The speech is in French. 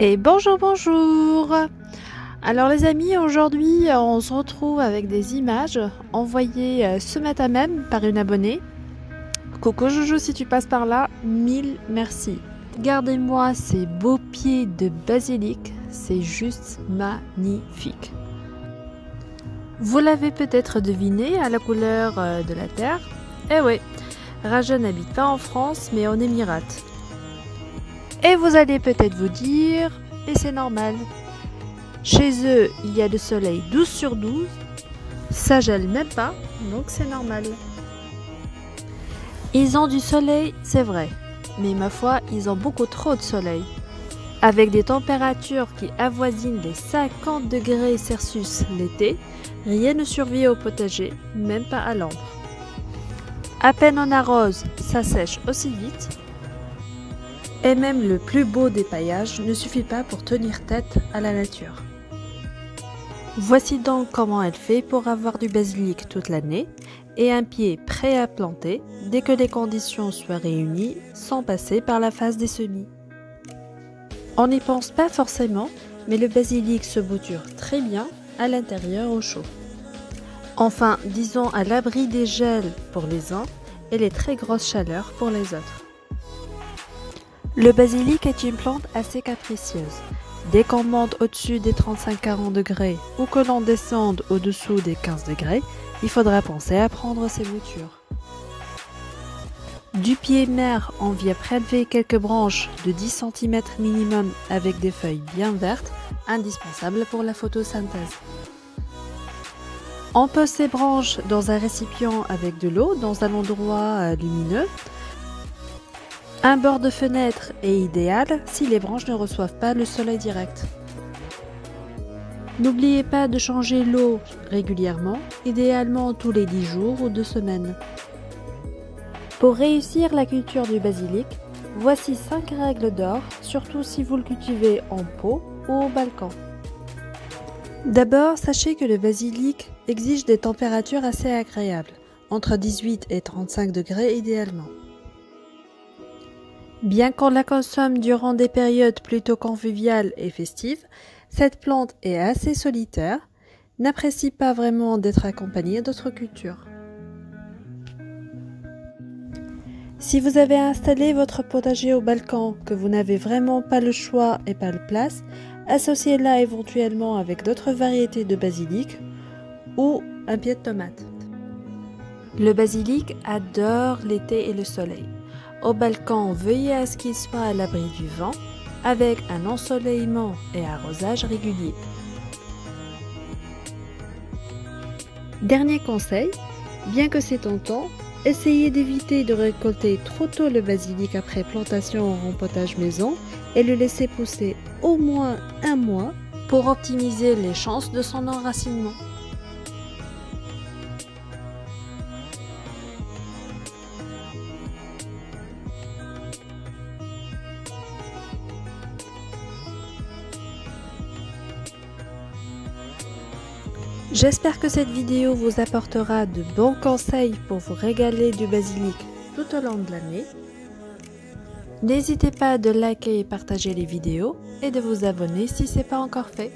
Et bonjour, bonjour! Alors les amis, aujourd'hui on se retrouve avec des images envoyées ce matin même par une abonnée. Coucou Joujou, si tu passes par là, mille merci. Regardez-moi ces beaux pieds de basilic, c'est juste magnifique. Vous l'avez peut-être deviné à la couleur de la terre. Eh ouais, Raja n'habite pas en France mais en Émirats. Et vous allez peut-être vous dire, et c'est normal. Chez eux, il y a le soleil 12 sur 12, ça gèle même pas, donc c'est normal. Ils ont du soleil, c'est vrai, mais ma foi, ils ont beaucoup trop de soleil. Avec des températures qui avoisinent les 50 degrés Celsius l'été, rien ne survit au potager, même pas à l'ombre. À peine on arrose, ça sèche aussi vite. Et même le plus beau des paillages ne suffit pas pour tenir tête à la nature. Voici donc comment elle fait pour avoir du basilic toute l'année et un pied prêt à planter dès que les conditions soient réunies sans passer par la phase des semis. On n'y pense pas forcément, mais le basilic se bouture très bien à l'intérieur au chaud. Enfin, disons à l'abri des gels pour les uns et les très grosses chaleurs pour les autres. Le basilic est une plante assez capricieuse. Dès qu'on monte au-dessus des 35-40 degrés ou que l'on descende au-dessous des 15 degrés, il faudra penser à prendre ses boutures. Du pied mère, on vient prélever quelques branches de 10 cm minimum avec des feuilles bien vertes, indispensables pour la photosynthèse. On pose ces branches dans un récipient avec de l'eau dans un endroit lumineux. Un bord de fenêtre est idéal si les branches ne reçoivent pas le soleil direct. N'oubliez pas de changer l'eau régulièrement, idéalement tous les 10 jours ou 2 semaines. Pour réussir la culture du basilic, voici 5 règles d'or, surtout si vous le cultivez en pot ou au balcon. D'abord, sachez que le basilic exige des températures assez agréables, entre 18 et 35 degrés idéalement. Bien qu'on la consomme durant des périodes plutôt conviviales et festives, cette plante est assez solitaire, n'apprécie pas vraiment d'être accompagnée d'autres cultures. Si vous avez installé votre potager au balcon, que vous n'avez vraiment pas le choix et pas de place, associez-la éventuellement avec d'autres variétés de basilic ou un pied de tomate. Le basilic adore l'été et le soleil. Au balcon, veillez à ce qu'il soit à l'abri du vent, avec un ensoleillement et arrosage régulier. Dernier conseil, bien que c'est tentant, essayez d'éviter de récolter trop tôt le basilic après plantation en rempotage maison et le laisser pousser au moins un mois pour optimiser les chances de son enracinement. J'espère que cette vidéo vous apportera de bons conseils pour vous régaler du basilic tout au long de l'année. N'hésitez pas de liker et partager les vidéos et de vous abonner si ce n'est pas encore fait.